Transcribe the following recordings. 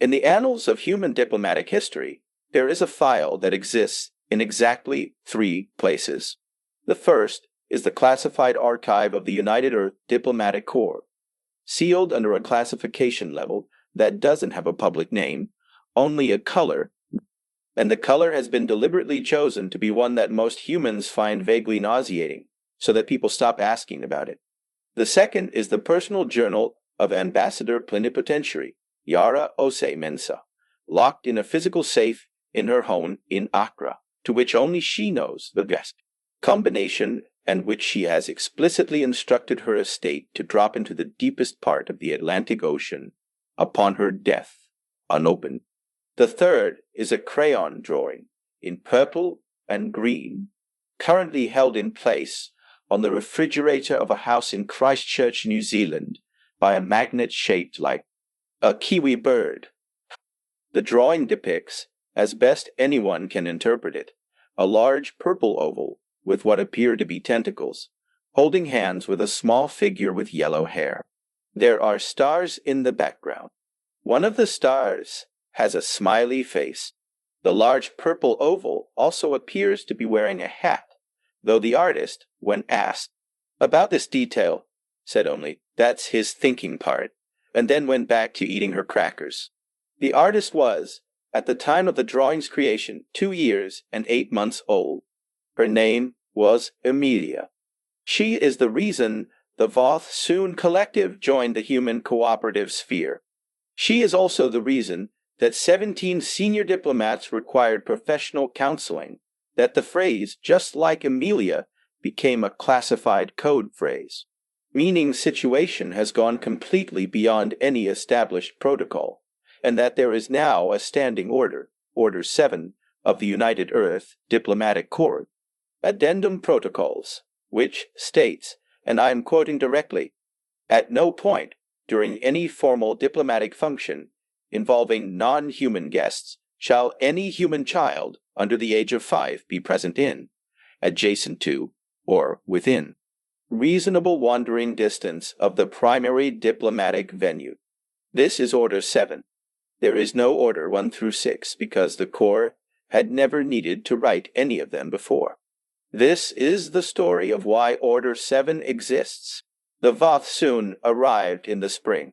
In the annals of human diplomatic history, there is a file that exists in exactly 3 places. The first is the classified archive of the United Earth Diplomatic Corps, sealed under a classification level that doesn't have a public name, only a color, and the color has been deliberately chosen to be one that most humans find vaguely nauseating, so that people stop asking about it. The second is the personal journal of Ambassador Plenipotentiary Yara Ose Mensa, locked in a physical safe in her home in Accra, to which only she knows the best combination, and which she has explicitly instructed her estate to drop into the deepest part of the Atlantic Ocean upon her death, unopened. The third is a crayon drawing in purple and green, currently held in place on the refrigerator of a house in Christchurch, New Zealand, by a magnet shaped like a kiwi bird. The drawing depicts, as best anyone can interpret it, a large purple oval with what appear to be tentacles, holding hands with a small figure with yellow hair. There are stars in the background. One of the stars has a smiley face. The large purple oval also appears to be wearing a hat, though the artist, when asked about this detail, said only, "That's his thinking part," and then went back to eating her crackers. The artist was, at the time of the drawing's creation, 2 years and 8 months old. Her name was Emelia. She is the reason the Vell-Thaan collective joined the human cooperative sphere. She is also the reason that 17 senior diplomats required professional counseling, that the phrase, just like Emelia, became a classified code phrase, meaning situation has gone completely beyond any established protocol, and that there is now a standing order, Order 7, of the United Earth Diplomatic Corps, Addendum Protocols, which states, and I am quoting directly, "At no point during any formal diplomatic function involving non-human guests shall any human child under the age of 5 be present in, adjacent to, or within reasonable wandering distance of the primary diplomatic venue." This is Order 7. There is no Order 1 through 6 because the Corps had never needed to write any of them before. This is the story of why Order 7 exists. The Vell-Thaan arrived in the spring.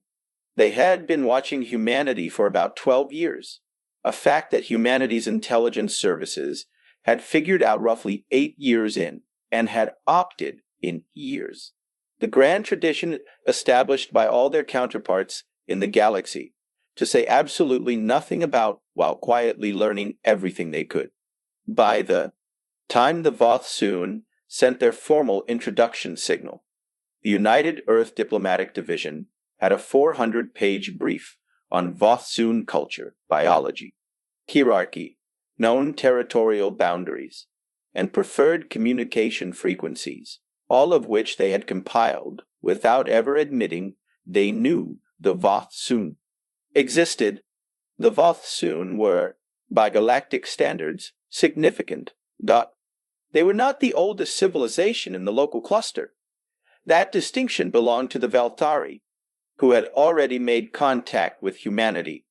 They had been watching humanity for about 12 years, a fact that humanity's intelligence services had figured out roughly 8 years in, and had opted in years. The grand tradition established by all their counterparts in the galaxy to say absolutely nothing about while quietly learning everything they could. By the time the Vell-Thaan sent their formal introduction signal, the United Earth Diplomatic Division had a 400-page brief on Vell-Thaan culture, biology, hierarchy, known territorial boundaries, and preferred communication frequencies, all of which they had compiled without ever admitting they knew the Vell-Thaan existed. The Vell-Thaan were, by galactic standards, significant. They were not the oldest civilization in the local cluster. That distinction belonged to the Vell-Thaan, who had already made contact with humanity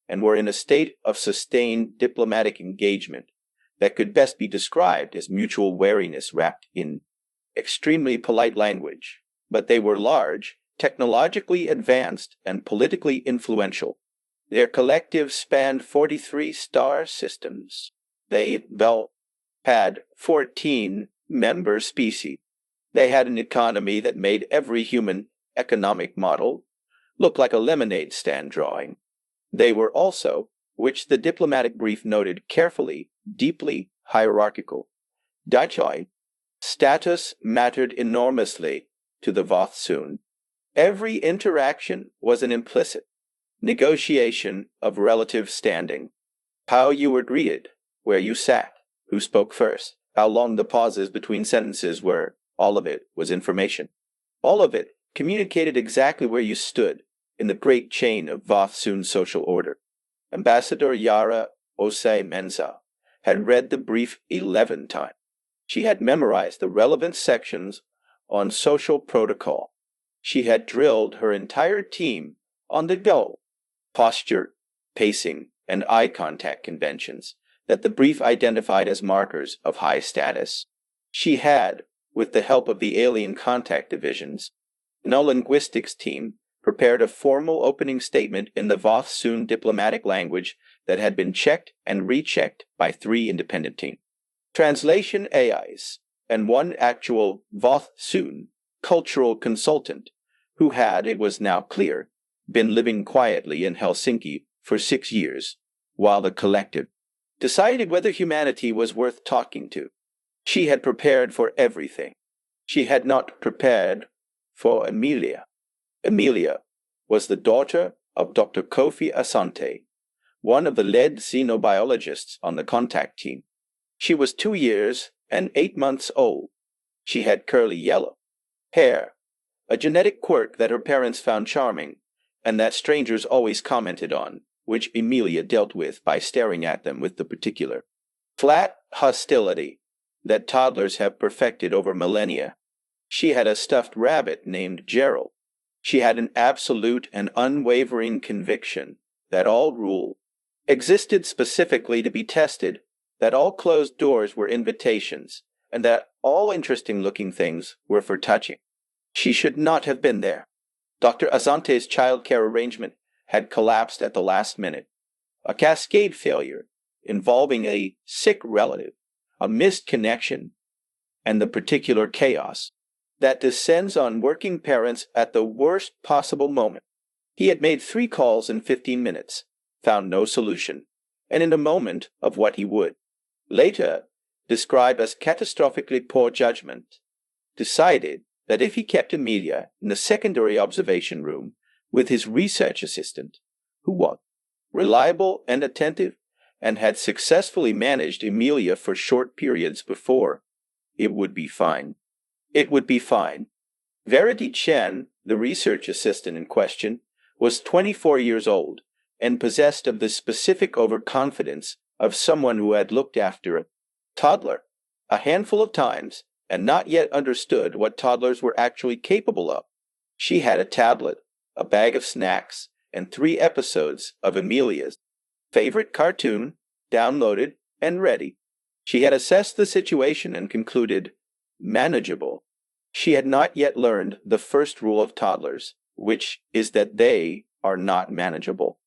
and were in a state of sustained diplomatic engagement that could best be described as mutual wariness wrapped in extremely polite language. But they were large, technologically advanced, and politically influential. Their collective spanned 43 star systems. They had 14 member species. They had an economy that made every human economic model look like a lemonade stand drawing. They were also, which the diplomatic brief noted carefully, deeply hierarchical. Dichoi, status mattered enormously to the Vell-Thaan. Every interaction was an implicit negotiation of relative standing. How you were greeted, where you sat, who spoke first, how long the pauses between sentences were, all of it was information. All of it communicated exactly where you stood in the great chain of Vell-Thaan social order. Ambassador Yara Ose Mensa had read the brief 11 times. She had memorized the relevant sections on social protocol. She had drilled her entire team on the goal, posture, pacing, and eye contact conventions that the brief identified as markers of high status. She had, with the help of the Alien Contact Division's Xenolinguistics team, prepared a formal opening statement in the Vell-Thaan diplomatic language that had been checked and rechecked by 3 independent teams. Translation AIs, and one actual Vell-Thaan cultural consultant, who had, it was now clear, been living quietly in Helsinki for 6 years, while the collective decided whether humanity was worth talking to. She had prepared for everything. She had not prepared for Emelia. Emelia was the daughter of Dr. Kofi Asante, one of the lead xenobiologists on the contact team. She was 2 years and 8 months old. She had curly yellow hair, a genetic quirk that her parents found charming, and that strangers always commented on, which Emelia dealt with by staring at them with the particular flat hostility that toddlers have perfected over millennia. She had a stuffed rabbit named Gerald. She had an absolute and unwavering conviction that all rule existed specifically to be tested, that all closed doors were invitations, and that all interesting-looking things were for touching. She should not have been there. Dr. Asante's child care arrangement had collapsed at the last minute. A cascade failure involving a sick relative, a missed connection, and the particular chaos that descends on working parents at the worst possible moment. He had made 3 calls in 15 minutes, found no solution, and in a moment of what he would later describe as catastrophically poor judgment, decided that if he kept Emelia in the secondary observation room with his research assistant, who was reliable and attentive, and had successfully managed Emelia for short periods before, it would be fine. It would be fine. Verity Chen, the research assistant in question, was 24 years old and possessed of the specific overconfidence of someone who had looked after a toddler a handful of times and not yet understood what toddlers were actually capable of. She had a tablet, a bag of snacks, and 3 episodes of Emelia's favorite cartoon downloaded and ready. She had assessed the situation and concluded manageable. She had not yet learned the first rule of toddlers, which is that they are not manageable.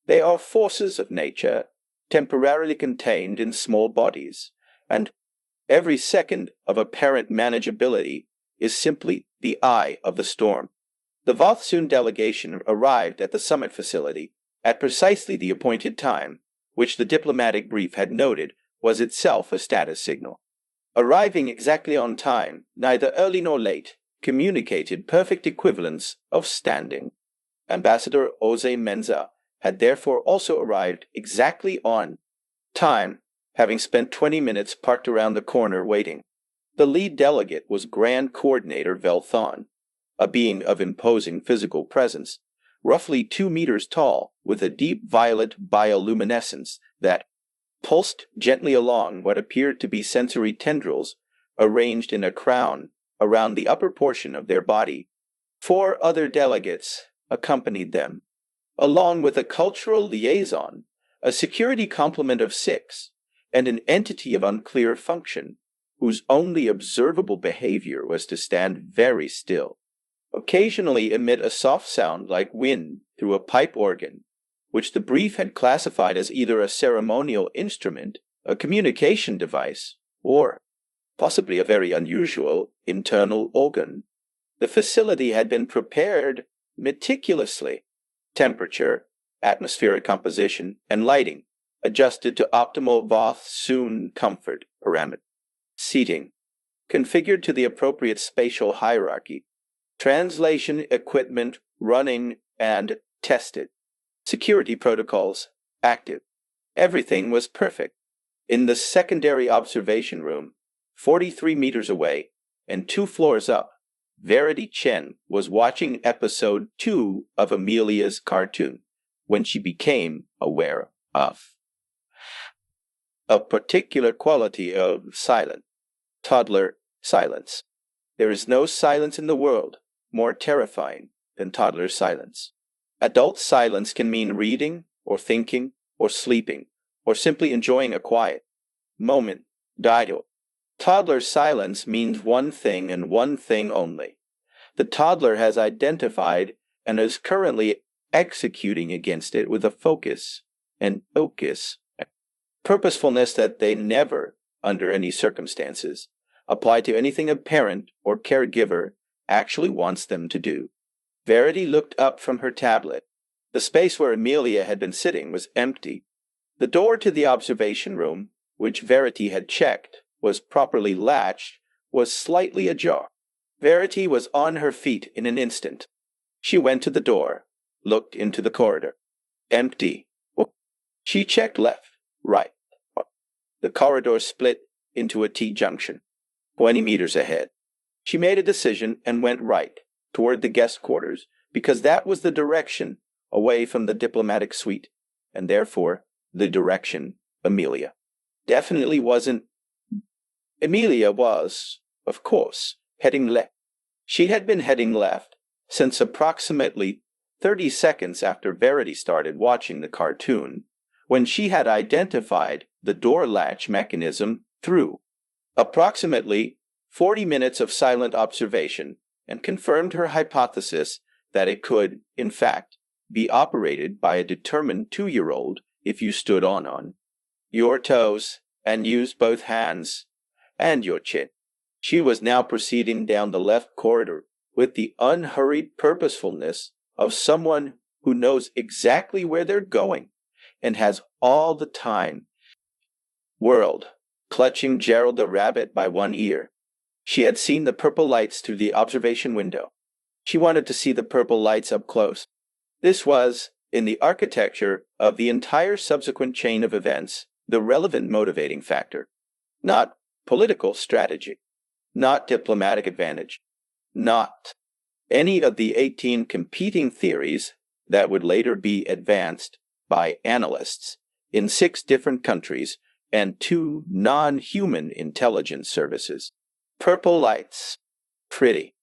They are forces of nature, temporarily contained in small bodies, and every second of apparent manageability is simply the eye of the storm. The Vell-Thaan delegation arrived at the summit facility at precisely the appointed time, which the diplomatic brief had noted was itself a status signal. Arriving exactly on time, neither early nor late, communicated perfect equivalence of standing. Ambassador Jose Menza had therefore also arrived exactly on time, having spent 20 minutes parked around the corner waiting. The lead delegate was Grand Coordinator Vell-Thaan, a being of imposing physical presence, roughly 2 meters tall, with a deep violet bioluminescence that pulsed gently along what appeared to be sensory tendrils arranged in a crown around the upper portion of their body. 4 other delegates accompanied them, along with a cultural liaison, a security complement of 6, and an entity of unclear function, whose only observable behavior was to stand very still, occasionally emit a soft sound like wind through a pipe organ, which the brief had classified as either a ceremonial instrument, a communication device, or possibly a very unusual internal organ. The facility had been prepared meticulously. Temperature, atmospheric composition, and lighting adjusted to optimal Vell-Thaan comfort parameters. Seating configured to the appropriate spatial hierarchy. Translation equipment running and tested. Security protocols active. Everything was perfect. In the secondary observation room, 43 meters away and 2 floors up, Verity Chen was watching episode 2 of Emelia's cartoon when she became aware of a particular quality of silence. Toddler silence. There is no silence in the world more terrifying than toddler silence. Adult silence can mean reading or thinking, or sleeping, or simply enjoying a quiet moment. Dido. Toddler's silence means one thing and one thing only. The toddler has identified and is currently executing against it with a focus and purposefulness that they never, under any circumstances, apply to anything a parent or caregiver actually wants them to do. Verity looked up from her tablet. The space where Emelia had been sitting was empty. The door to the observation room, which Verity had checked was properly latched, was slightly ajar. Verity was on her feet in an instant. She went to the door, looked into the corridor. Empty. She checked left, right. The corridor split into a T-junction, 20 meters ahead. She made a decision and went right, toward the guest quarters, because that was the direction away from the diplomatic suite, and therefore the direction Emelia definitely wasn't. Emelia was, of course, heading left. She had been heading left since approximately 30 seconds after Verity started watching the cartoon, when she had identified the door latch mechanism through approximately 40 minutes of silent observation and confirmed her hypothesis that it could, in fact, be operated by a determined 2-year-old if you stood on your toes and used both hands and your chin. She was now proceeding down the left corridor with the unhurried purposefulness of someone who knows exactly where they're going and has all the time world, clutching Gerald the rabbit by one ear. She had seen the purple lights through the observation window. She wanted to see the purple lights up close. This was, in the architecture of the entire subsequent chain of events, the relevant motivating factor. Not political strategy, not diplomatic advantage, not any of the 18 competing theories that would later be advanced by analysts in 6 different countries and 2 non-human intelligence services. Purple lights. Pretty.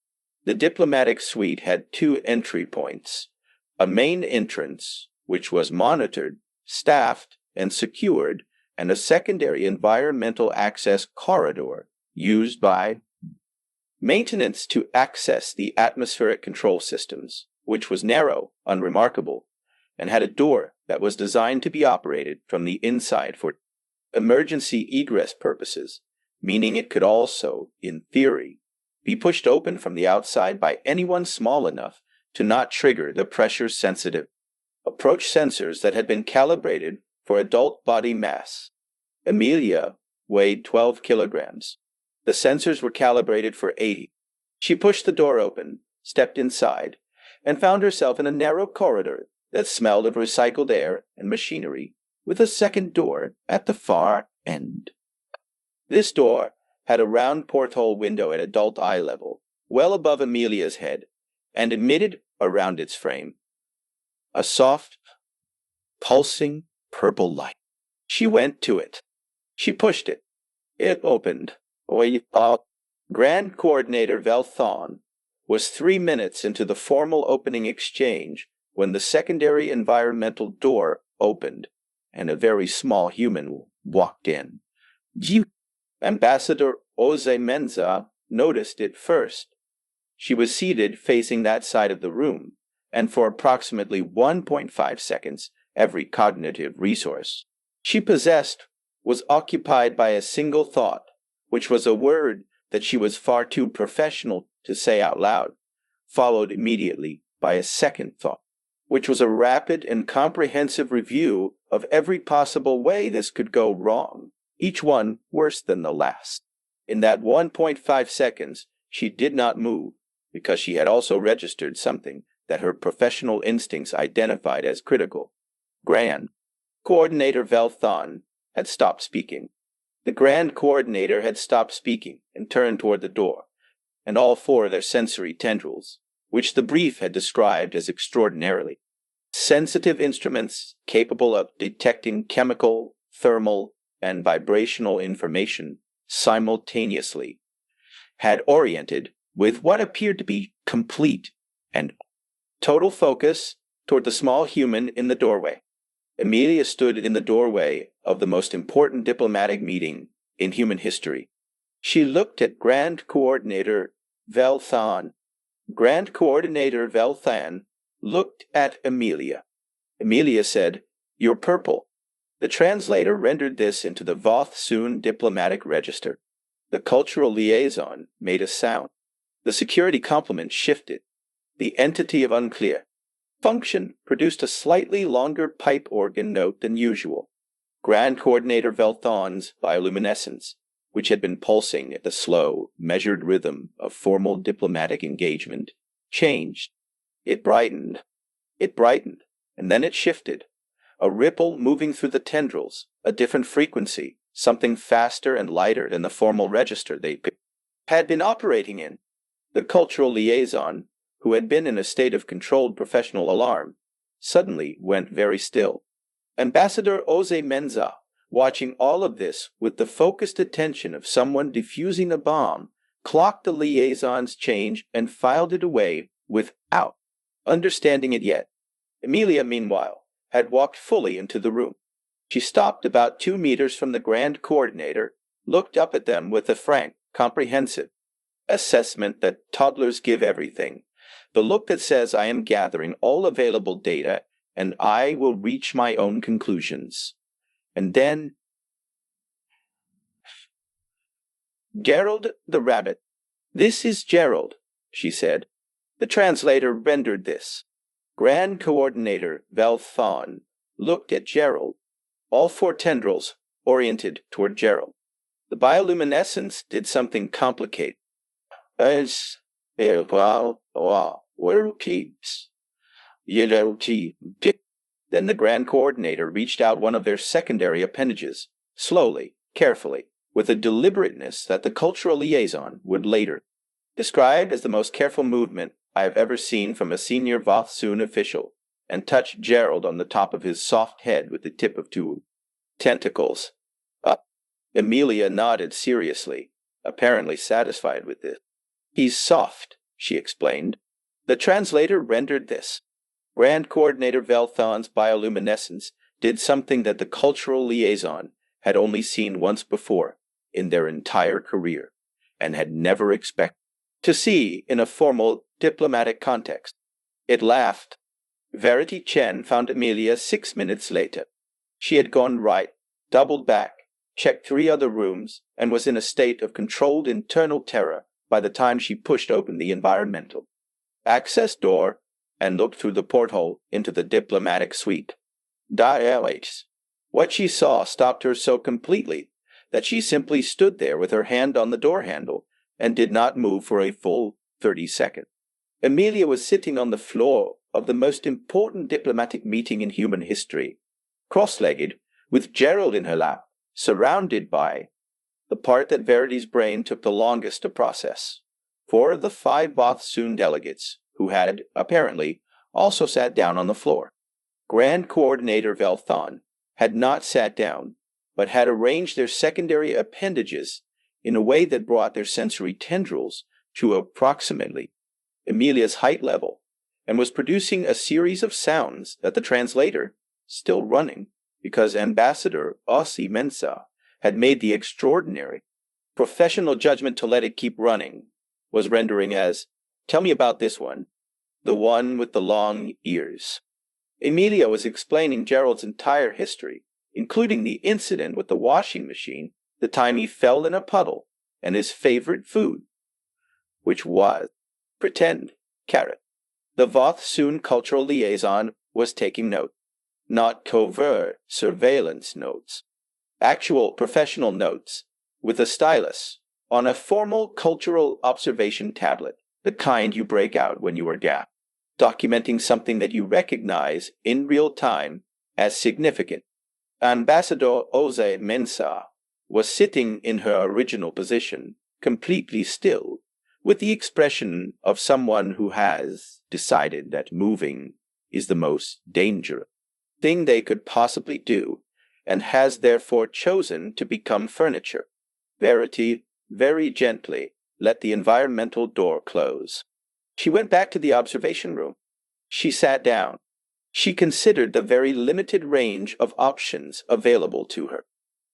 The diplomatic suite had 2 entry points. A main entrance, which was monitored, staffed, and secured, and a secondary environmental access corridor used by maintenance to access the atmospheric control systems, which was narrow, unremarkable, and had a door that was designed to be operated from the inside for emergency egress purposes, meaning it could also, in theory, be pushed open from the outside by anyone small enough to not trigger the pressure-sensitive approach sensors that had been calibrated for adult body mass. Emelia weighed 12 kilograms. The sensors were calibrated for 80. She pushed the door open, stepped inside, and found herself in a narrow corridor that smelled of recycled air and machinery, with a second door at the far end. This door had a round porthole window at adult eye level, well above Emelia's head, and emitted around its frame a soft, pulsing purple light. She went to it. She pushed it. It opened. Grand Coordinator Vell-Thaan was 3 minutes into the formal opening exchange when the secondary environmental door opened and a very small human walked in. Ambassador Oze Menza noticed it first. She was seated facing that side of the room, and for approximately 1.5 seconds, every cognitive resource she possessed was occupied by a single thought, which was a word that she was far too professional to say out loud, followed immediately by a second thought, which was a rapid and comprehensive review of every possible way this could go wrong, each one worse than the last. In that 1.5 seconds, she did not move, because she had also registered something that her professional instincts identified as critical. Grand Coordinator Vell-Thaan had stopped speaking. The Grand Coordinator had stopped speaking and turned toward the door, and all 4 of their sensory tendrils, which the brief had described as extraordinarily sensitive instruments capable of detecting chemical, thermal, and vibrational information simultaneously, had oriented with what appeared to be complete and total focus toward the small human in the doorway. Emelia stood in the doorway of the most important diplomatic meeting in human history. She looked at Grand Coordinator Vell-Thaan. Grand Coordinator Vell-Thaan looked at Emelia. Emelia said, "You're purple." The translator rendered this into the Vell-Thaan diplomatic register. The cultural liaison made a sound. The security complement shifted. The entity of unclear function produced a slightly longer pipe organ note than usual. Grand Coordinator Vell-Thaan's bioluminescence, which had been pulsing at the slow, measured rhythm of formal diplomatic engagement, changed. It brightened, and then it shifted. A ripple moving through the tendrils, a different frequency, something faster and lighter than the formal register they had been operating in. The cultural liaison, who had been in a state of controlled professional alarm, suddenly went very still. Ambassador Jose Menza, watching all of this with the focused attention of someone defusing a bomb, clocked the liaison's change and filed it away without understanding it yet. Emelia, meanwhile, had walked fully into the room. She stopped about 2 meters from the Grand Coordinator, looked up at them with a frank, comprehensive assessment that toddlers give everything, the look that says, "I am gathering all available data and I will reach my own conclusions." And then, "Gerald the rabbit." "This is Gerald," she said. The translator rendered this. Grand Coordinator Vell-Thaan looked at Gerald, all 4 tendrils oriented toward Gerald. The bioluminescence did something complicated. Then the Grand Coordinator reached out one of their secondary appendages, slowly, carefully, with a deliberateness that the cultural liaison would later describe as the most careful movement I have ever seen from a senior Vell-Thaan official, and touched Gerald on the top of his soft head with the tip of 2 tentacles. Emelia nodded seriously, apparently satisfied with this. "He's soft," she explained. The translator rendered this. Grand Coordinator Vell-Thaan's bioluminescence did something that the cultural liaison had only seen once before in their entire career, and had never expected to see in a formal diplomatic context. It laughed. Verity Chen found Emelia 6 minutes later. She had gone right, doubled back, checked 3 other rooms, and was in a state of controlled internal terror by the time she pushed open the environmental access door and looked through the porthole into the diplomatic suite. What she saw stopped her so completely that she simply stood there with her hand on the door handle and did not move for a full 30 seconds. Emelia was sitting on the floor of the most important diplomatic meeting in human history, cross-legged, with Gerald in her lap, surrounded by the part that Verity's brain took the longest to process. 4 of the 5 Vell-Thaan delegates, who had, apparently, also sat down on the floor. Grand Coordinator Vell-Thaan had not sat down, but had arranged their secondary appendages in a way that brought their sensory tendrils to approximately Emelia's height level, and was producing a series of sounds that the translator, still running, because Ambassador Jose Menza had made the extraordinary professional judgment to let it keep running, was rendering as, "Tell me about this one, the one with the long ears." Emelia was explaining Gerald's entire history, including the incident with the washing machine, the time he fell in a puddle, and his favorite food, which was, pretend, carrot. The Vell-Thaan cultural liaison was taking note, not covert surveillance notes, actual professional notes, with a stylus, on a formal cultural observation tablet, the kind you break out when you are gapped, documenting something that you recognize in real time as significant. Ambassador Jose Menza was sitting in her original position, completely still, with the expression of someone who has decided that moving is the most dangerous thing they could possibly do, and has therefore chosen to become furniture. Verity very gently let the environmental door close. She went back to the observation room. She sat down. She considered the very limited range of options available to her.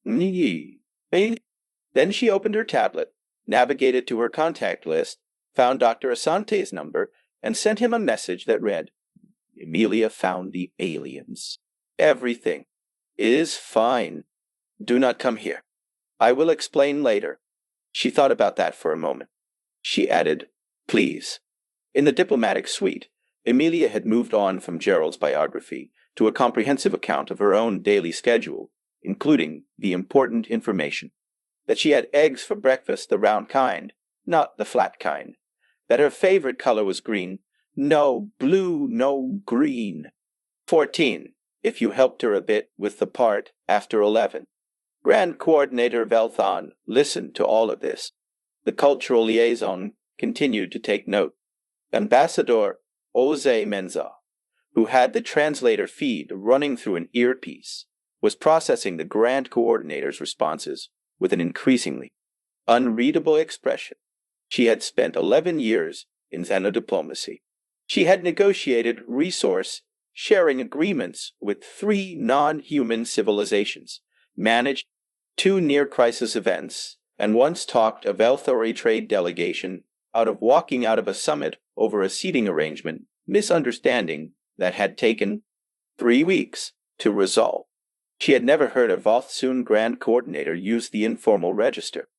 Then she opened her tablet, navigated to her contact list, found Dr. Asante's number, and sent him a message that read, Emelia found the aliens. Everything is fine. Do not come here. I will explain later. She thought about that for a moment. She added, please. In the diplomatic suite, Emelia had moved on from Gerald's biography to a comprehensive account of her own daily schedule, including the important information that she had eggs for breakfast, the round kind, not the flat kind, that her favorite color was green, no blue, no green. 14, if you helped her a bit with the part after 11. Grand Coordinator Vell-Thaan listened to all of this. The cultural liaison continued to take note. Ambassador Jose Menza, who had the translator feed running through an earpiece, was processing the Grand Coordinator's responses with an increasingly unreadable expression. She had spent 11 years in xenodiplomacy. She had negotiated resource-sharing agreements with 3 non-human civilizations, managed 2 near-crisis events, and once talked a Vell-Thaan trade delegation out of walking out of a summit over a seating arrangement misunderstanding that had taken 3 weeks to resolve. She had never heard a Vell-Thaan Grand Coordinator use the informal register.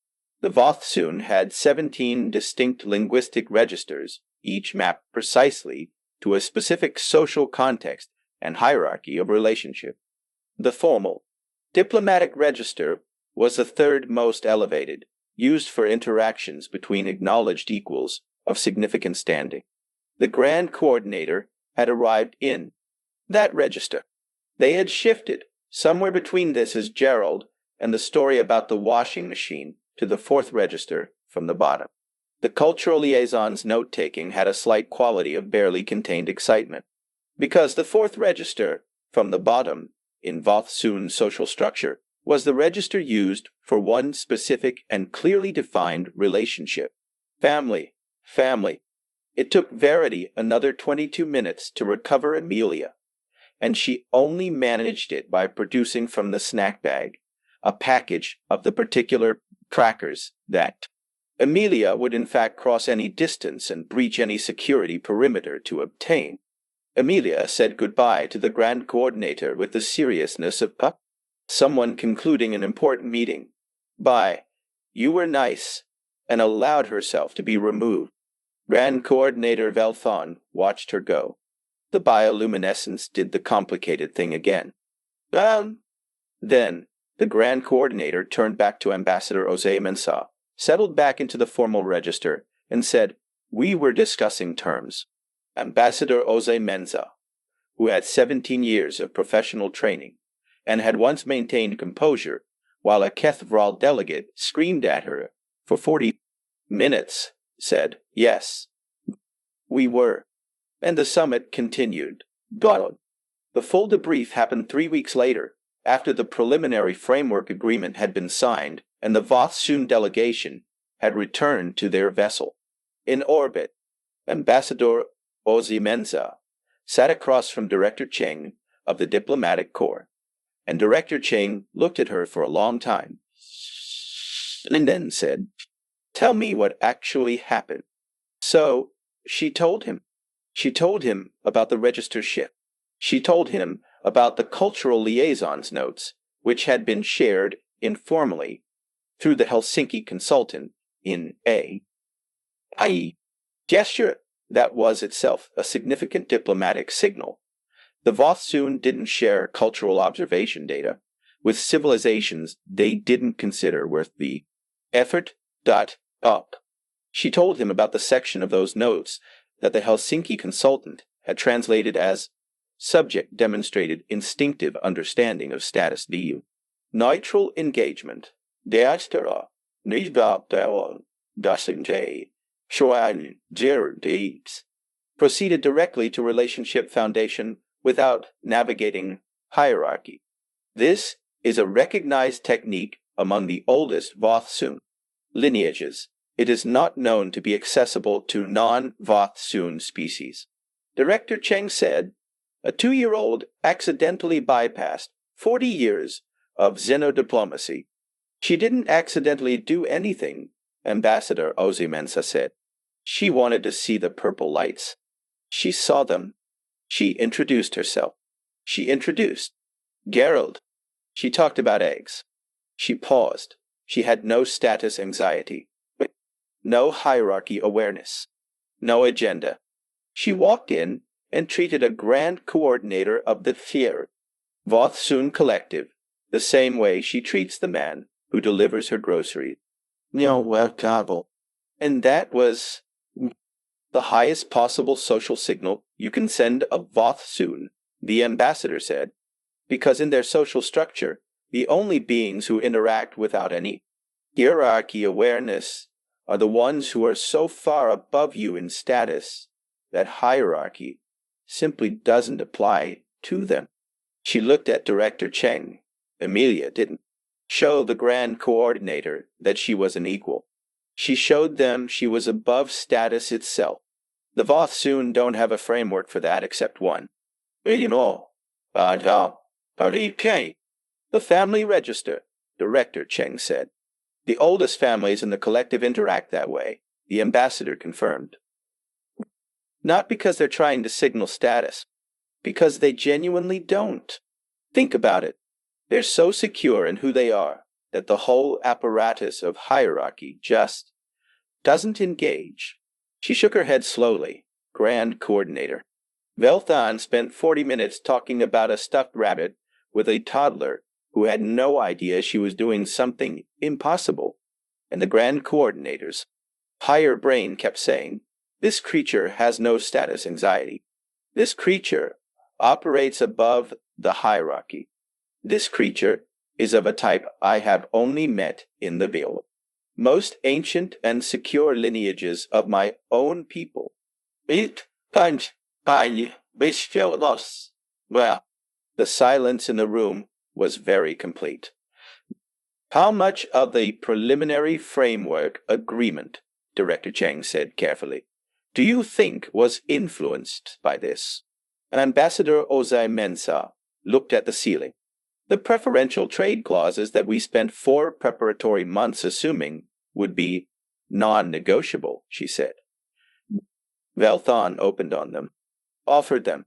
The Vell-Thaan had 17 distinct linguistic registers, each mapped precisely to a specific social context and hierarchy of relationship. The formal, diplomatic register was the third most elevated, used for interactions between acknowledged equals of significant standing. The Grand Coordinator had arrived in that register. They had shifted somewhere between this as Gerald and the story about the washing machine to the 4th register from the bottom. The cultural liaison's note-taking had a slight quality of barely contained excitement, because the 4th register from the bottom in Vell-Thaan's social structure was the register used for one specific and clearly defined relationship. Family. It took Verity another 22 minutes to recover Emelia, and she only managed it by producing from the snack bag a package of the particular crackers that Emelia would in fact cross any distance and breach any security perimeter to obtain. Emelia said goodbye to the Grand Coordinator with the seriousness of someone concluding an important meeting. Bye. You were nice, and allowed herself to be removed. Grand Coordinator Vell-Thaan watched her go. The bioluminescence did the complicated thing again. Then the Grand Coordinator turned back to Ambassador Jose Mensa, settled back into the formal register, and said, we were discussing terms. Ambassador Jose Mensa, who had 17 years of professional training, and had once maintained composure while a Kethvral delegate screamed at her for 40 minutes, said, yes, we were. And the summit continued. God. The full debrief happened 3 weeks later, after the preliminary framework agreement had been signed and the Vell-Thaan delegation had returned to their vessel. In orbit, Ambassador Jose Mensa sat across from Director Cheng of the Diplomatic Corps, and Director Cheng looked at her for a long time, and then said, tell me what actually happened. So, she told him. She told him about the register shift. She told him about the cultural liaison's notes, which had been shared informally through the Helsinki consultant in a gesture that was itself a significant diplomatic signal. The Vell-Thaan didn't share cultural observation data with civilizations they didn't consider worth the effort. Up. She told him about the section of those notes that the Helsinki consultant had translated as subject demonstrated instinctive understanding of status du. Neutral engagement. Deastera. Nisbabdawal. Dasinjay. Shoan. Gerald. Proceeded directly to relationship foundation without navigating hierarchy. This is a recognized technique among the oldest Vell-Thaan lineages. It is not known to be accessible to non-Vell-Thaan species. Director Cheng said, A 2-year-old accidentally bypassed 40 years of xenodiplomacy. She didn't accidentally do anything, Ambassador Ozymandias said. She wanted to see the purple lights. She saw them. She introduced herself. She introduced Gerald. She talked about eggs. She paused. She had no status anxiety, no hierarchy awareness, no agenda. She walked in and treated a grand coordinator of the Vell-Thaan collective the same way she treats the man who delivers her groceries. And that was the highest possible social signal you can send a Vell-Thaan, the ambassador said, because in their social structure, the only beings who interact without any hierarchy awareness are the ones who are so far above you in status that hierarchy simply doesn't apply to them. She looked at Director Cheng. Emelia didn't show the grand coordinator that she was an equal. She showed them she was above status itself. The Vell-Thaan don't have a framework for that except one. The family register, Director Cheng said. The oldest families in the collective interact that way, the ambassador confirmed. Not because they're trying to signal status, because they genuinely don't. Think about it. They're so secure in who they are that the whole apparatus of hierarchy just doesn't engage. She shook her head slowly. Grand coordinator. Vell-Thaan spent 40 minutes talking about a stuffed rabbit with a toddler who had no idea she was doing something impossible. And the grand coordinator's higher brain kept saying, this creature has no status anxiety. This creature operates above the hierarchy. This creature is of a type I have only met in the Vell. Most ancient and secure lineages of my own people. Well, the silence in the room was very complete. How much of the preliminary framework agreement, Director Cheng said carefully, do you think was influenced by this? And Ambassador Ozymandias looked at the ceiling. The preferential trade clauses that we spent 4 preparatory months assuming would be non-negotiable, she said. Vell-Thaan opened on them, offered them,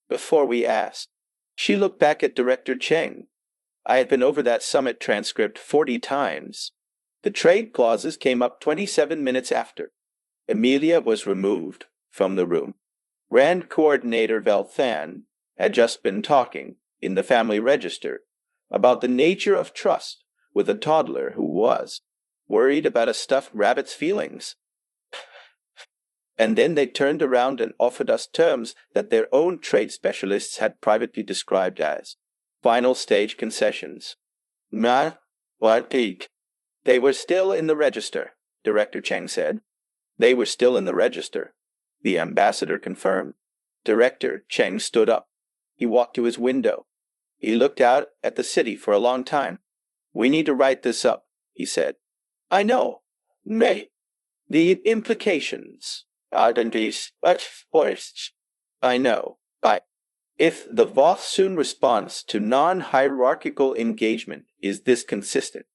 before we asked. She looked back at Director Cheng. I had been over that summit transcript 40 times. The trade clauses came up 27 minutes after. Emelia was removed from the room. Grand Coordinator Vell-Thaan had just been talking in the family register about the nature of trust with a toddler who was worried about a stuffed rabbit's feelings. And then they turned around and offered us terms that their own trade specialists had privately described as final stage concessions. They were still in the register, Director Cheng said. They were still in the register, the ambassador confirmed. Director Cheng stood up. He walked to his window. He looked out at the city for a long time. We need to write this up, he said. I know. The implications are these, but I know. If the Vell-Thaan response to non-hierarchical engagement is this consistent,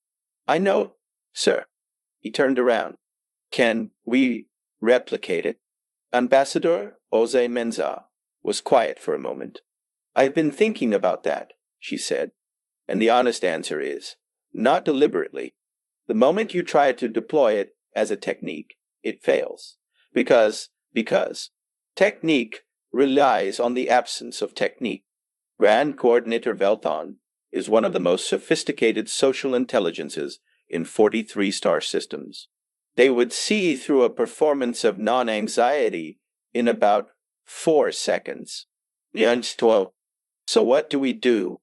I know, sir. He turned around. Can we replicate it? Ambassador Ozymandias was quiet for a moment. I've been thinking about that, she said, and the honest answer is, not deliberately. The moment you try to deploy it as a technique, it fails. Because technique relies on the absence of technique. Grand Coordinator Vell-Thaan is one of the most sophisticated social intelligences in 43 star systems. They would see through a performance of non-anxiety in about 4 seconds. So what do?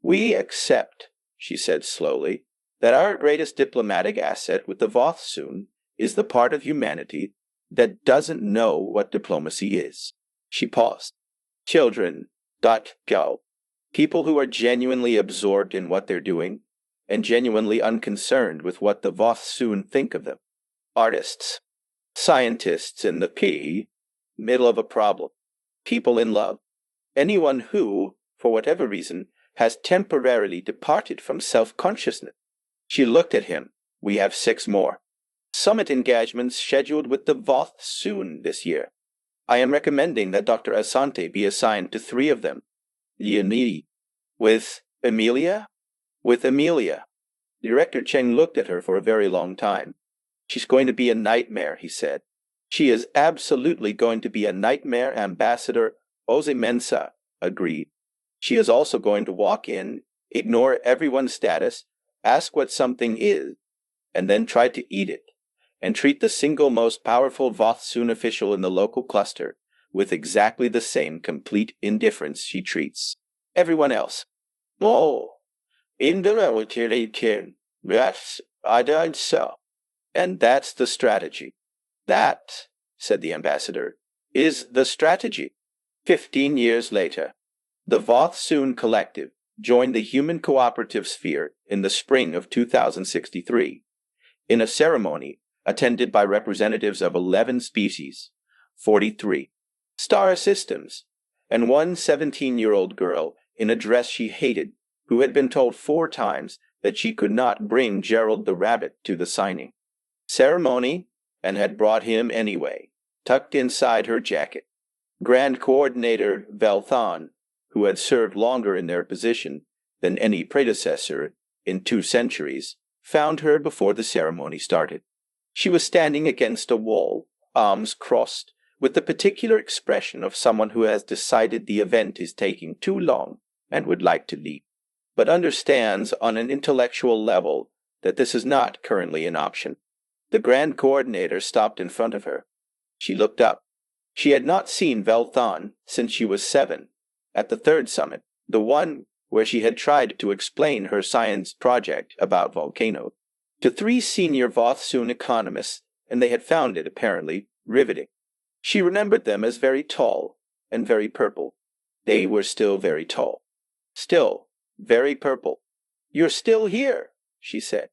We accept, she said slowly, that our greatest diplomatic asset with the Vell-Thaan is the part of humanity that doesn't know what diplomacy is. She paused. Children, go. People who are genuinely absorbed in what they're doing and genuinely unconcerned with what the Vell-Thaan think of them. Artists, scientists in the middle of a problem. People in love. Anyone who, for whatever reason, has temporarily departed from self-consciousness. She looked at him. We have 6 more. Summit engagements scheduled with the Vell-Thaan this year. I am recommending that Dr. Asante be assigned to 3 of them. Yuni. With Emelia? With Emelia. Director Cheng looked at her for a very long time. She's going to be a nightmare, he said. She is absolutely going to be a nightmare, Ambassador Ozimensa agreed. She is also going to walk in, ignore everyone's status, ask what something is, and then try to eat it, and treat the single most powerful Vell-Thaan official in the local cluster with exactly the same complete indifference she treats everyone else. Oh, in the military, King. Yes, I died so. And that's the strategy. That, said the ambassador, is the strategy. 15 years later, the Vell-Thaan Collective joined the human cooperative sphere in the spring of 2063, in a ceremony attended by representatives of 11 species, 43 star systems, and one 17-year-old girl in a dress she hated, who had been told 4 times that she could not bring Gerald the rabbit to the signing ceremony, and had brought him anyway, tucked inside her jacket. Grand Coordinator Vell-Thaan, who had served longer in their position than any predecessor in 2 centuries, found her before the ceremony started. She was standing against a wall, arms crossed, with the particular expression of someone who has decided the event is taking too long and would like to leave, but understands on an intellectual level that this is not currently an option. The Grand Coordinator stopped in front of her. She looked up. She had not seen Vell-Thaan since she was 7, at the 3rd summit, the one where she had tried to explain her science project about volcanoes to 3 senior Vell-Thaan economists, and they had found it, apparently, riveting. She remembered them as very tall and very purple. They were still very tall. Still very purple. You're still here, she said.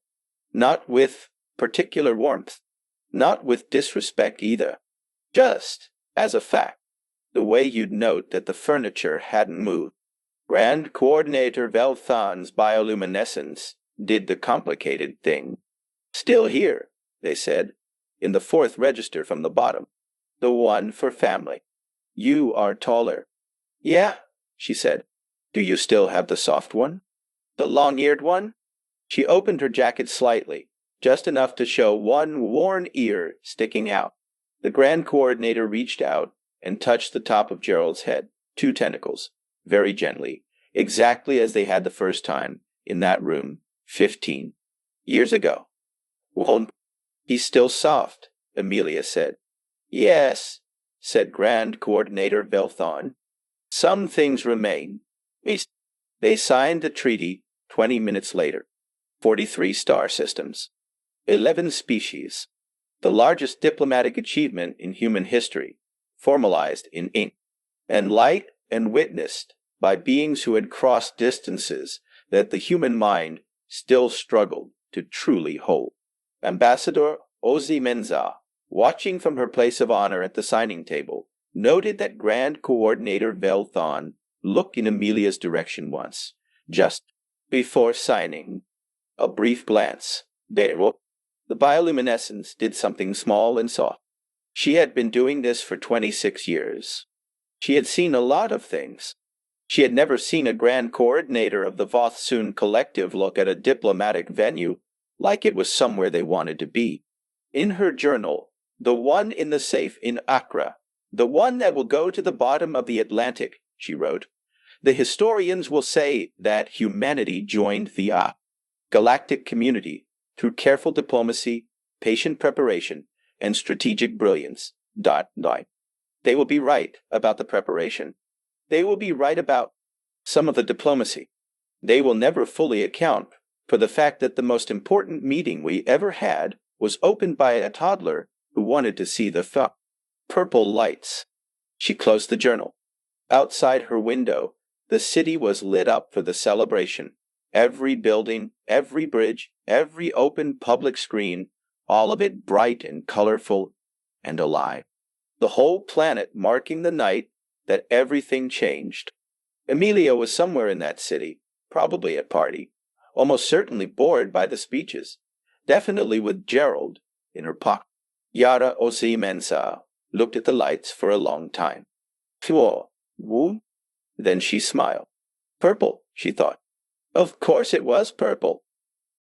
Not with particular warmth. Not with disrespect either. Just as a fact. The way you'd note that the furniture hadn't moved. Grand Coordinator Vell-Thaan's bioluminescence did the complicated thing. Still here, they said, in the 4th register from the bottom. The one for family. You are taller. Yeah, she said. Do you still have the soft one? The long-eared one? She opened her jacket slightly, just enough to show one worn ear sticking out. The Grand Coordinator reached out and touched the top of Gerald's head, 2 tentacles, very gently, exactly as they had the first time in that room 15 years ago. Well, he's still soft, Emelia said. Yes, said Grand Coordinator Vell-Thaan. Some things remain. They signed the treaty 20 minutes later. 43 star systems. 11 species. The largest diplomatic achievement in human history, formalized in ink, and light and witnessed by beings who had crossed distances that the human mind still struggled to truly hold. Ambassador Ozimensa, watching from her place of honor at the signing table, noted that Grand Coordinator Vell-Thaan looked in Emelia's direction once, just before signing. A brief glance. There. The bioluminescence did something small and soft. She had been doing this for 26 years. She had seen a lot of things. She had never seen a Grand Coordinator of the Vell-Thaan Collective look at a diplomatic venue like it was somewhere they wanted to be. In her journal, the one in the safe in Accra, the one that will go to the bottom of the Atlantic, she wrote, the historians will say that humanity joined the galactic community through careful diplomacy, patient preparation, and strategic brilliance. They will be right about the preparation. They will be right about some of the diplomacy. They will never fully account for the fact that the most important meeting we ever had was opened by a toddler who wanted to see the purple lights. She closed the journal. Outside her window, the city was lit up for the celebration. Every building, every bridge, every open public screen, all of it bright and colorful and alive. The whole planet marking the night that everything changed. Emelia was somewhere in that city, probably at party, almost certainly bored by the speeches, definitely with Gerald in her pocket. Yara Osi Mensa looked at the lights for a long time. Whoa, woo? Then she smiled. Purple, she thought. Of course it was purple.